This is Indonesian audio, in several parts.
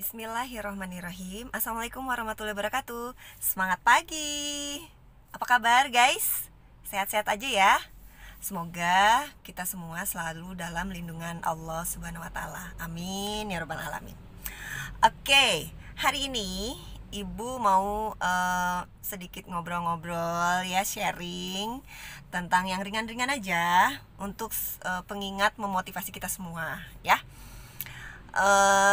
Bismillahirrohmanirrohim. Assalamualaikum warahmatullahi wabarakatuh. Semangat pagi. Apa kabar guys? Sehat-sehat aja ya. Semoga kita semua selalu dalam lindungan Allah Subhanahu wa taala. Amin ya rabbal alamin. Oke, hari ini Ibu mau sedikit ngobrol-ngobrol ya, sharing tentang yang ringan-ringan aja untuk pengingat memotivasi kita semua ya.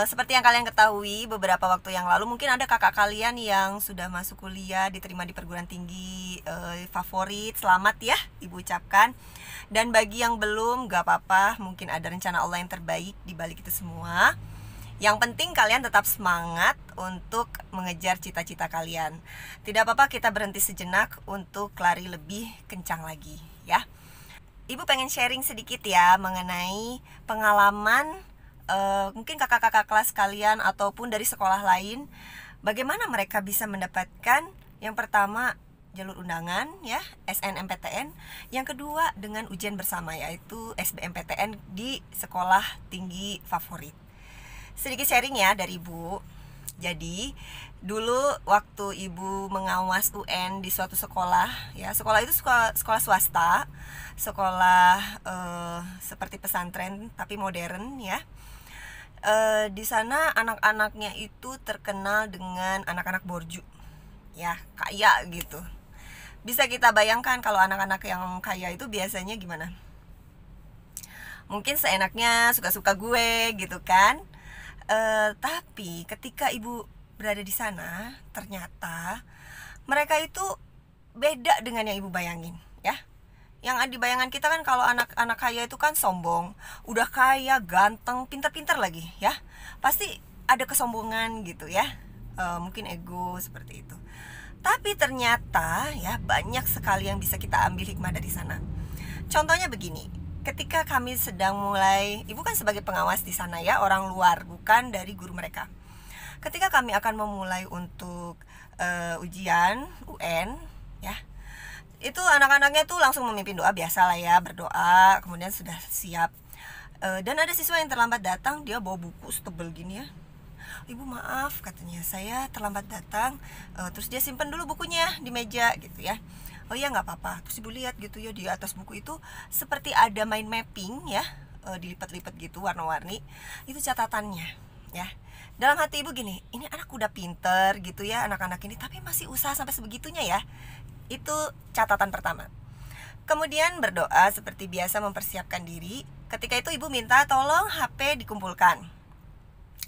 Seperti yang kalian ketahui, beberapa waktu yang lalu mungkin ada kakak kalian yang sudah masuk kuliah, diterima di perguruan tinggi favorit. Selamat ya, Ibu ucapkan. Dan bagi yang belum, gak apa-apa, mungkin ada rencana Allah yang terbaik di balik itu semua. Yang penting kalian tetap semangat untuk mengejar cita-cita kalian. Tidak apa-apa kita berhenti sejenak untuk lari lebih kencang lagi ya. Ibu pengen sharing sedikit ya mengenai pengalaman mungkin kakak-kakak kelas kalian ataupun dari sekolah lain, bagaimana mereka bisa mendapatkan yang pertama jalur undangan ya, SNMPTN, yang kedua dengan ujian bersama yaitu SBMPTN di sekolah tinggi favorit. Sedikit sharing ya dari Ibu. Jadi dulu waktu Ibu mengawas UN di suatu sekolah ya, sekolah itu sekolah swasta, sekolah seperti pesantren tapi modern ya. Di sana anak-anaknya itu terkenal dengan anak-anak borju ya, kaya gitu. Bisa kita bayangkan kalau anak-anak yang kaya itu biasanya gimana? Mungkin seenaknya, suka-suka gue gitu kan. Tapi ketika Ibu berada di sana, ternyata mereka itu beda dengan yang Ibu bayangin ya. Yang di bayangan kita kan kalau anak-anak kaya itu kan sombong, udah kaya, ganteng, pintar-pintar lagi ya, pasti ada kesombongan gitu ya, mungkin ego seperti itu. Tapi ternyata ya banyak sekali yang bisa kita ambil hikmah dari sana. Contohnya begini, ketika kami sedang mulai, Ibu kan sebagai pengawas di sana ya, orang luar, bukan dari guru mereka. Ketika kami akan memulai untuk ujian UN ya, itu anak-anaknya tuh langsung memimpin doa biasa lah ya, berdoa, kemudian sudah siap. Dan ada siswa yang terlambat datang, dia bawa buku setebel gini ya. Ibu maaf katanya, saya terlambat datang. Terus dia simpen dulu bukunya di meja gitu ya. Oh iya nggak apa-apa. Terus Ibu lihat gitu ya, di atas buku itu seperti ada mind mapping ya, dilipat-lipat gitu warna-warni. Itu catatannya ya. Dalam hati Ibu gini, ini anak udah pinter gitu ya anak-anak ini, tapi masih usaha sampai sebegitunya ya. Itu catatan pertama. Kemudian berdoa seperti biasa, mempersiapkan diri. Ketika itu Ibu minta tolong HP dikumpulkan.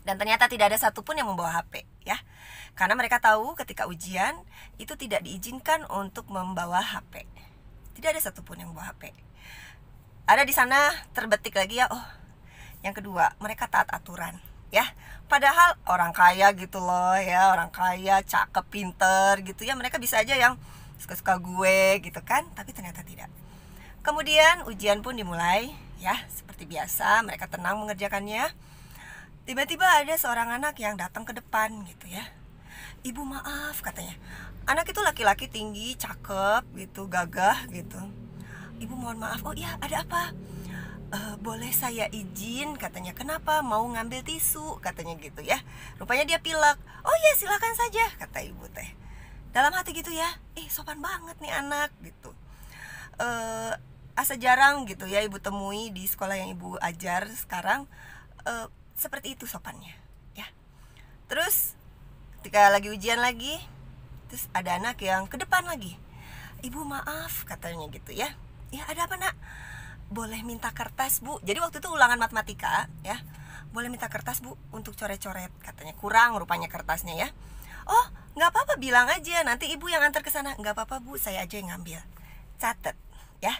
Dan ternyata tidak ada satupun yang membawa HP ya. Karena mereka tahu ketika ujian itu tidak diizinkan untuk membawa HP. Tidak ada satupun yang membawa HP. Ada di sana terbetik lagi ya, oh, yang kedua, mereka taat aturan ya. Padahal orang kaya gitu loh ya, orang kaya, cakep, pinter gitu ya, mereka bisa aja yang suka-suka gue gitu kan, tapi ternyata tidak. Kemudian ujian pun dimulai ya, seperti biasa mereka tenang mengerjakannya. Tiba-tiba ada seorang anak yang datang ke depan gitu ya. Ibu maaf katanya, anak itu laki-laki, tinggi, cakep gitu, gagah gitu. Ibu mohon maaf, oh iya ada apa? Boleh saya izin katanya, kenapa, mau ngambil tisu katanya gitu ya. Rupanya dia pilek. Oh iya silakan saja kata ibu teh. Dalam hati gitu ya, sopan banget nih anak gitu. Asa jarang gitu ya Ibu temui di sekolah yang Ibu ajar sekarang, seperti itu sopannya ya. Terus ketika lagi ujian lagi, terus ada anak yang ke depan lagi. Ibu maaf katanya gitu ya. Ya ada apa nak? Boleh minta kertas Bu. Jadi waktu itu ulangan matematika ya. Boleh minta kertas Bu untuk coret-coret katanya. Kurang rupanya kertasnya ya. Oh nggak apa-apa, bilang aja nanti ibu yang antar ke sana. Nggak apa-apa Bu, saya aja yang ngambil. Catat ya.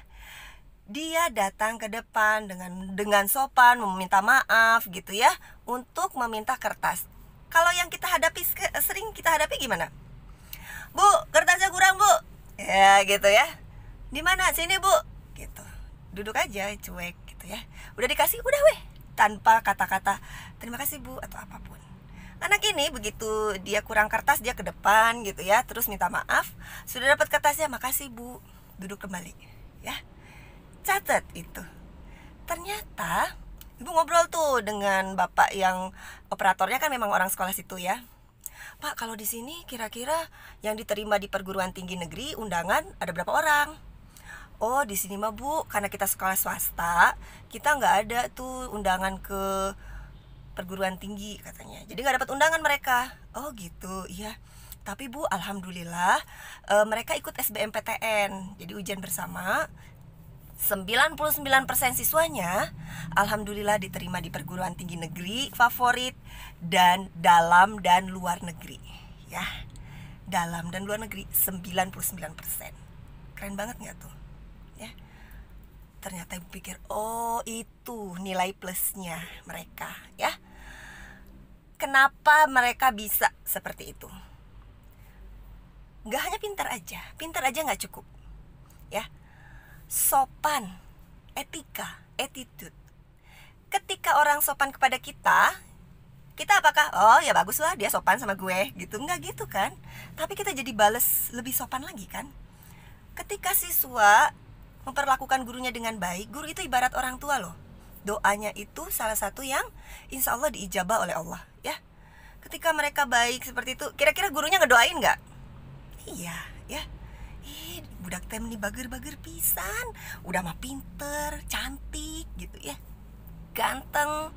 Dia datang ke depan dengan sopan, meminta maaf gitu ya, untuk meminta kertas. Kalau yang kita hadapi, sering kita hadapi gimana? Bu, kertasnya kurang Bu. Ya gitu ya. Di mana? Sini Bu. Gitu. Duduk aja cuek gitu ya. Udah dikasih, udah weh. Tanpa kata-kata terima kasih Bu atau apapun. Anak ini begitu dia kurang kertas, dia ke depan gitu ya, terus minta maaf. Sudah dapat kertasnya, makasih Bu. Duduk kembali ya. Catat itu. Ternyata Ibu ngobrol tuh dengan bapak yang operatornya kan memang orang sekolah situ ya. Pak, kalau di sini kira-kira yang diterima di perguruan tinggi negeri undangan ada berapa orang? Oh, di sini mah Bu, karena kita sekolah swasta, kita nggak ada tuh undangan ke perguruan tinggi katanya. Jadi nggak dapat undangan mereka. Oh gitu, iya. Tapi Bu, alhamdulillah mereka ikut SBMPTN. Jadi ujian bersama. 99% siswanya alhamdulillah diterima di perguruan tinggi negeri favorit dan dalam dan luar negeri ya. Dalam dan luar negeri 99%. Keren banget gak tuh ya. Ternyata ibu pikir, oh itu nilai plusnya mereka ya. Kenapa mereka bisa seperti itu? Gak hanya pintar aja gak cukup ya. Sopan, etika, attitude. Ketika orang sopan kepada kita apakah, oh ya bagus lah dia sopan sama gue gitu. Enggak gitu kan. Tapi kita jadi bales lebih sopan lagi kan. Ketika siswa memperlakukan gurunya dengan baik, guru itu ibarat orang tua loh. Doanya itu salah satu yang insya Allah diijabah oleh Allah ya. Ketika mereka baik seperti itu, kira-kira gurunya ngedoain gak? Iya ya. Budak tem nih bager-bager pisan, udah mah pinter, cantik gitu ya, ganteng,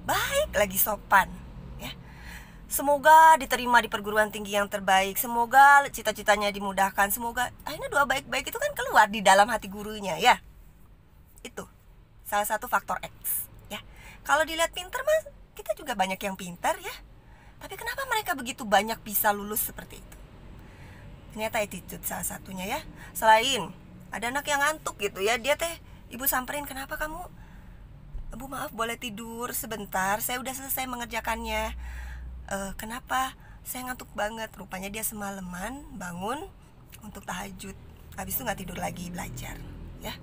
baik lagi sopan ya. Semoga diterima di perguruan tinggi yang terbaik, semoga cita-citanya dimudahkan, semoga akhirnya doa baik-baik itu kan keluar di dalam hati gurunya ya. Itu salah satu faktor X ya. Kalau dilihat pinter mah kita juga banyak yang pinter ya. Tapi kenapa mereka begitu banyak bisa lulus seperti itu? Ternyata attitude salah satunya ya. Selain ada anak yang ngantuk gitu ya, dia ibu samperin, kenapa kamu? Bu maaf boleh tidur sebentar, saya udah selesai mengerjakannya. Kenapa? Saya ngantuk banget. Rupanya dia semalaman bangun untuk tahajud. Habis itu gak tidur lagi belajar ya.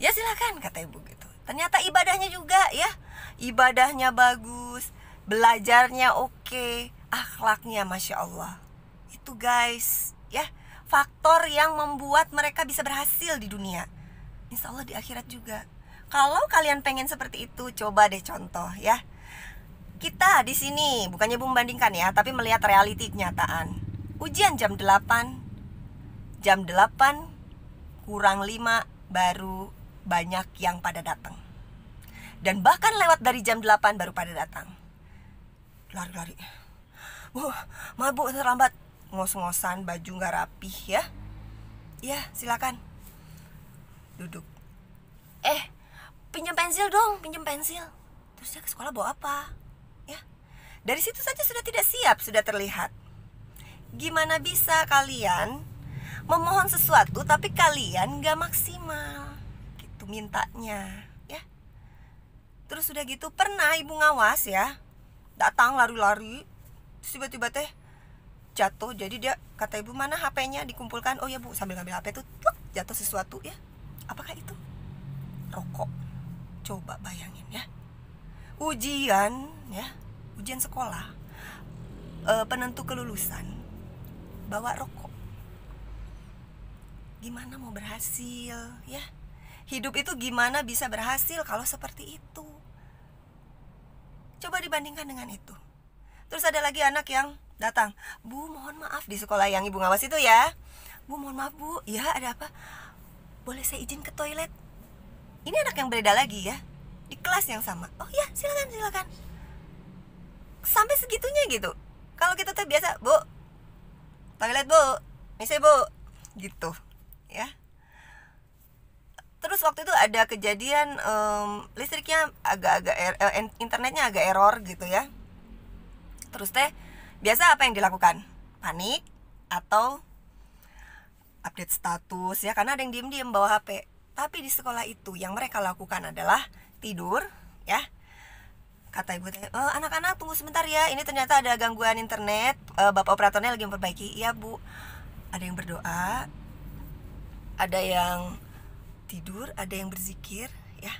Ya silakan kata ibu gitu. Ternyata ibadahnya juga ya. Ibadahnya bagus, belajarnya oke, akhlaknya Masya Allah. Itu guys ya, faktor yang membuat mereka bisa berhasil di dunia, insya Allah di akhirat juga. Kalau kalian pengen seperti itu, coba deh contoh ya. Kita di sini bukannya membandingkan ya, tapi melihat realiti kenyataan. Ujian jam 8 kurang 5 baru banyak yang pada datang. Dan bahkan lewat dari jam 8 baru pada datang. Lari-lari. Bu, maaf Bu, terlambat. Ngos-ngosan, baju gak rapih ya. Iya silakan duduk. Pinjam pensil dong, pinjam pensil. Terus dia ke sekolah bawa apa ya. Dari situ saja sudah tidak siap, sudah terlihat. Gimana bisa kalian memohon sesuatu tapi kalian gak maksimal gitu mintanya ya. Terus udah gitu pernah ibu ngawas ya, datang lari-lari, terus tiba-tiba jatuh. Jadi dia kata ibu, mana HP-nya, dikumpulkan. Oh ya Bu, sambil ngambil HP tuh jatuh sesuatu ya. Apakah itu? Rokok. Coba bayangin ya. Ujian ya, ujian sekolah, penentu kelulusan, bawa rokok. Gimana mau berhasil ya? Hidup itu gimana bisa berhasil kalau seperti itu? Coba dibandingkan dengan itu. Terus ada lagi anak yang datang, Bu mohon maaf, di sekolah yang ibu ngawas itu ya. Bu mohon maaf Bu, ya ada apa? Boleh saya izin ke toilet? Ini anak yang beda lagi ya, di kelas yang sama. Oh ya silakan. Sampai segitunya gitu. Kalau kita tuh biasa, Bu toilet Bu, misi Bu, gitu ya. Terus waktu itu ada kejadian listriknya agak-agak internetnya agak error gitu ya. Terus biasa apa yang dilakukan? Panik atau update status ya, karena ada yang diem-diem bawa HP. Tapi di sekolah itu yang mereka lakukan adalah tidur ya. Kata ibu, anak-anak tunggu sebentar ya, ini ternyata ada gangguan internet, bapak operatornya lagi memperbaiki. Iya Bu. Ada yang berdoa, ada yang tidur, ada yang berzikir ya.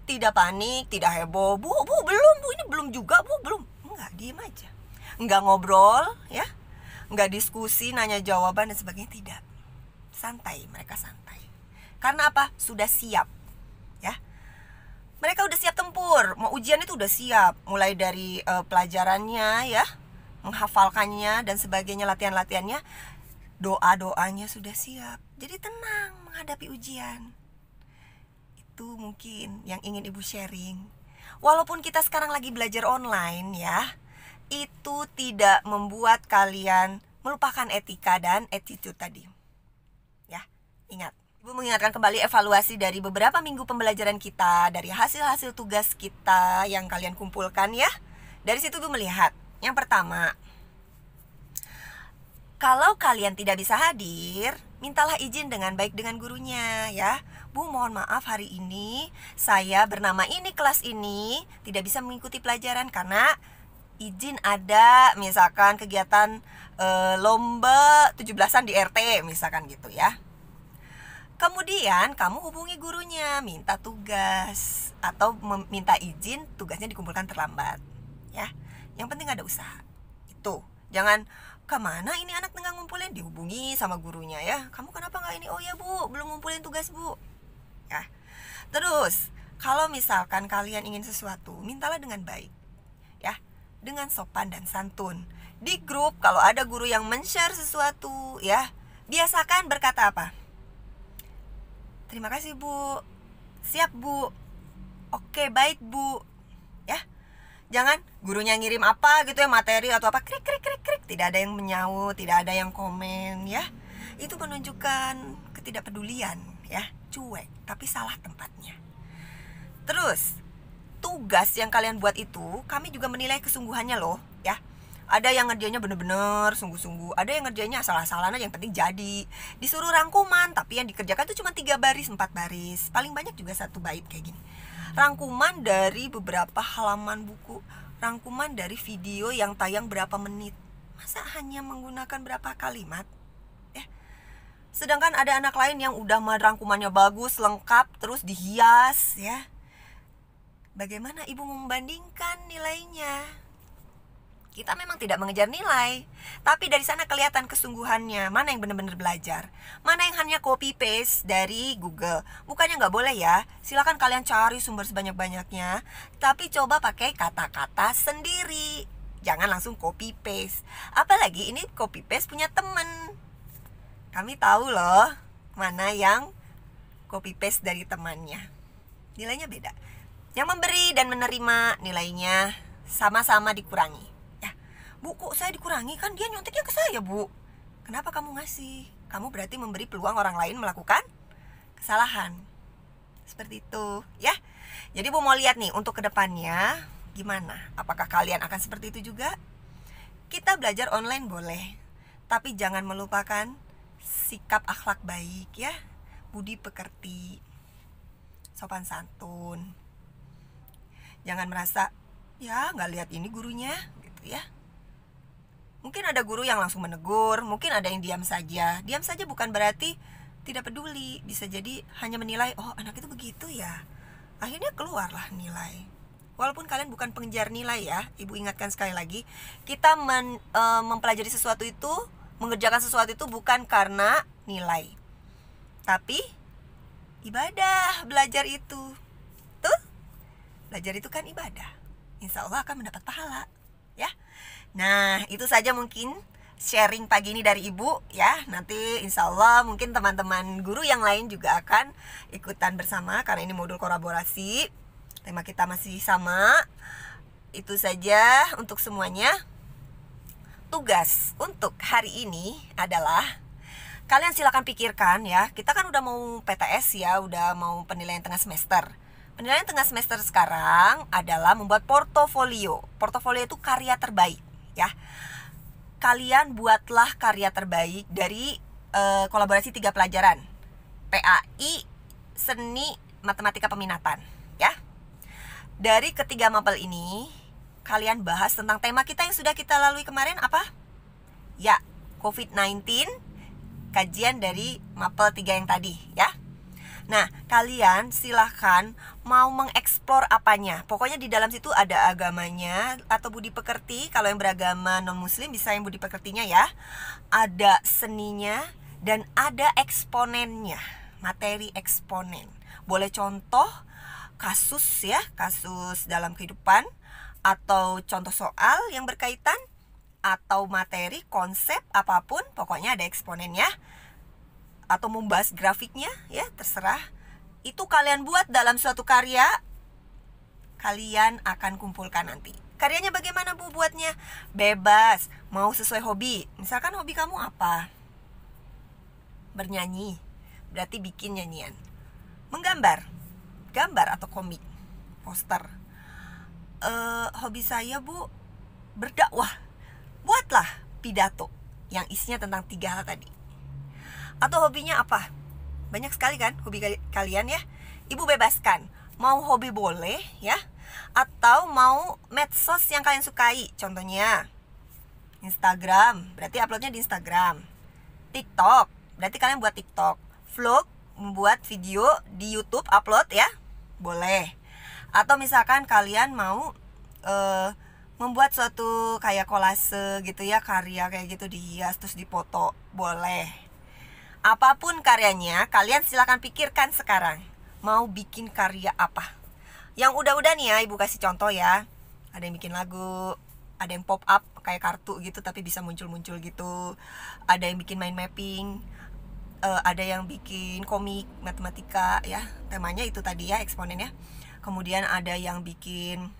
Tidak panik, tidak heboh. Bu belum Bu, ini belum juga Bu, belum. Enggak, diem aja. Enggak ngobrol ya, enggak diskusi, nanya jawaban dan sebagainya, tidak. Santai, mereka santai. Karena apa? Sudah siap ya. Mereka udah siap tempur, mau ujian itu udah siap. Mulai dari pelajarannya ya, menghafalkannya dan sebagainya, latihan-latihannya, doa-doanya sudah siap. Jadi tenang menghadapi ujian. Itu mungkin yang ingin Ibu sharing. Walaupun kita sekarang lagi belajar online ya, itu tidak membuat kalian melupakan etika dan attitude tadi. Ya, ingat. Ibu mengingatkan kembali evaluasi dari beberapa minggu pembelajaran kita, dari hasil-hasil tugas kita yang kalian kumpulkan ya. Dari situ Ibu melihat, yang pertama, kalau kalian tidak bisa hadir, mintalah izin dengan baik dengan gurunya ya. Bu, mohon maaf hari ini saya bernama ini kelas ini tidak bisa mengikuti pelajaran karena izin ada misalkan kegiatan lomba 17-an di RT misalkan gitu ya. Kemudian kamu hubungi gurunya, minta tugas atau minta izin tugasnya dikumpulkan terlambat ya. Yang penting ada usaha. Itu. Jangan kemana ini anak tengah ngumpulin, dihubungi sama gurunya ya. Kamu kenapa nggak ini? Oh ya bu, belum ngumpulin tugas bu. Ya. Terus kalau misalkan kalian ingin sesuatu, mintalah dengan baik ya, dengan sopan dan santun. Di grup kalau ada guru yang men-share sesuatu ya, biasakan berkata apa? Terima kasih bu, siap bu, oke baik bu ya. Jangan gurunya ngirim apa gitu ya, materi atau apa, krik krik krik krik, tidak ada yang menyaut, tidak ada yang komen ya. Itu menunjukkan ketidakpedulian ya, cuek, tapi salah tempatnya. Terus tugas yang kalian buat itu kami juga menilai kesungguhannya loh ya. Ada yang ngerjainnya bener-bener sungguh-sungguh, ada yang ngerjainnya asal-asalan aja yang penting jadi. Disuruh rangkuman, tapi yang dikerjakan itu cuma 3 baris, 4 baris, paling banyak juga 1 bait kayak gini. Rangkuman dari beberapa halaman buku, rangkuman dari video yang tayang berapa menit. Masa hanya menggunakan berapa kalimat? Sedangkan ada anak lain yang udah rangkumannya bagus, lengkap, terus dihias ya. Bagaimana ibu membandingkan nilainya? Kita memang tidak mengejar nilai, tapi dari sana kelihatan kesungguhannya. Mana yang benar-benar belajar, mana yang hanya copy paste dari Google. Bukannya nggak boleh ya, silakan kalian cari sumber sebanyak-banyaknya, tapi coba pakai kata-kata sendiri. Jangan langsung copy paste. Apalagi ini copy paste punya temen. Kami tahu loh mana yang copy paste dari temannya. Nilainya beda. Yang memberi dan menerima nilainya sama-sama dikurangi. Bu, kok saya dikurangi? Kan dia nyonteknya ke saya, Bu. Kenapa kamu ngasih? Kamu berarti memberi peluang orang lain melakukan kesalahan. Seperti itu, ya. Jadi Bu mau lihat nih untuk kedepannya gimana? Apakah kalian akan seperti itu juga? Kita belajar online boleh, tapi jangan melupakan sikap akhlak baik ya. Budi pekerti, sopan santun. Jangan merasa, ya nggak lihat ini gurunya, gitu ya. Mungkin ada guru yang langsung menegur, mungkin ada yang diam saja. Diam saja bukan berarti tidak peduli. Bisa jadi hanya menilai, oh anak itu begitu ya. Akhirnya keluarlah nilai. Walaupun kalian bukan pengejar nilai ya, Ibu ingatkan sekali lagi, kita mempelajari sesuatu itu, mengerjakan sesuatu itu bukan karena nilai, tapi ibadah. Belajar itu tuh, belajar itu kan ibadah. Insya Allah akan mendapat pahala ya. Nah, itu saja mungkin sharing pagi ini dari Ibu ya. Nanti insya Allah mungkin teman-teman guru yang lain juga akan ikutan bersama, karena ini modul kolaborasi. Tema kita masih sama. Itu saja untuk semuanya. Tugas untuk hari ini adalah kalian silakan pikirkan ya. Kita kan udah mau PTS ya, udah mau penilaian tengah semester. Penilaian tengah semester sekarang adalah membuat portofolio. Portofolio itu karya terbaik ya. Kalian buatlah karya terbaik dari kolaborasi 3 pelajaran, PAI, seni, matematika peminatan ya. Dari ketiga mapel ini kalian bahas tentang tema kita yang sudah kita lalui kemarin apa? Ya, COVID-19, kajian dari mapel 3 yang tadi ya. Nah, kalian silahkan mau mengeksplor apanya. Pokoknya di dalam situ ada agamanya atau budi pekerti. Kalau yang beragama non-muslim bisa yang budi pekertinya ya. Ada seninya dan ada eksponennya. Materi eksponen. Boleh contoh kasus ya, kasus dalam kehidupan, atau contoh soal yang berkaitan, atau materi, konsep, apapun, pokoknya ada eksponennya, atau membahas grafiknya ya, terserah. Itu kalian buat dalam suatu karya, kalian akan kumpulkan nanti. Karyanya bagaimana Bu buatnya? Bebas, mau sesuai hobi. Misalkan hobi kamu apa? Bernyanyi, berarti bikin nyanyian. Menggambar, gambar atau komik, poster. Hobi saya Bu berdakwah, buatlah pidato yang isinya tentang 3 hal tadi. Atau hobinya apa? Banyak sekali kan hobi kalian ya. Ibu bebaskan, mau hobi boleh ya, atau mau medsos yang kalian sukai. Contohnya Instagram, berarti uploadnya di Instagram. TikTok, berarti kalian buat TikTok. Vlog, membuat video di YouTube, upload ya, boleh. Atau misalkan kalian mau membuat suatu kayak kolase gitu ya, karya kayak gitu, dihias terus dipoto, boleh. Apapun karyanya, kalian silakan pikirkan sekarang mau bikin karya apa. Yang udah-udah nih ya, Ibu kasih contoh ya. Ada yang bikin lagu, ada yang pop up kayak kartu gitu tapi bisa muncul-muncul gitu. Ada yang bikin mind mapping, ada yang bikin komik matematika ya, temanya itu tadi ya, eksponennya. Kemudian ada yang bikin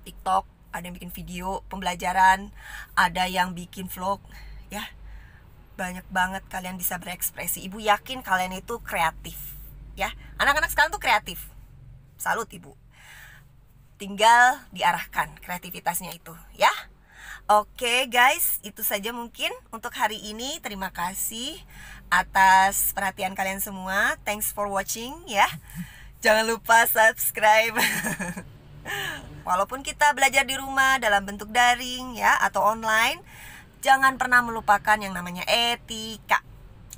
TikTok, ada yang bikin video pembelajaran, ada yang bikin vlog ya. Banyak banget kalian bisa berekspresi. Ibu yakin kalian itu kreatif ya. Anak-anak sekarang tuh kreatif. Salut Ibu. Tinggal diarahkan kreativitasnya itu ya. Oke guys, itu saja mungkin untuk hari ini. Terima kasih atas perhatian kalian semua. Thanks for watching ya. Jangan lupa subscribe. Walaupun kita belajar di rumah dalam bentuk daring ya atau online, jangan pernah melupakan yang namanya etika,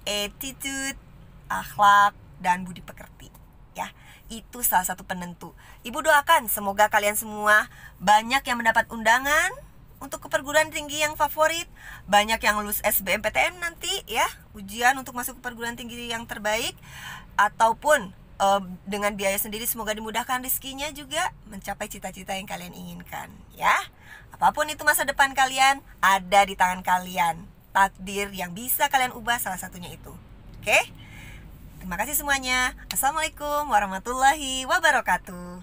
attitude, akhlak, dan budi pekerti ya. Itu salah satu penentu. Ibu doakan semoga kalian semua banyak yang mendapat undangan untuk ke perguruan tinggi yang favorit, banyak yang lulus SBMPTN nanti ya, ujian untuk masuk ke perguruan tinggi yang terbaik, ataupun dengan biaya sendiri semoga dimudahkan rezekinya juga mencapai cita-cita yang kalian inginkan ya. Apapun itu masa depan kalian ada di tangan kalian. Takdir yang bisa kalian ubah salah satunya itu. Oke? Terima kasih semuanya. Assalamualaikum warahmatullahi wabarakatuh.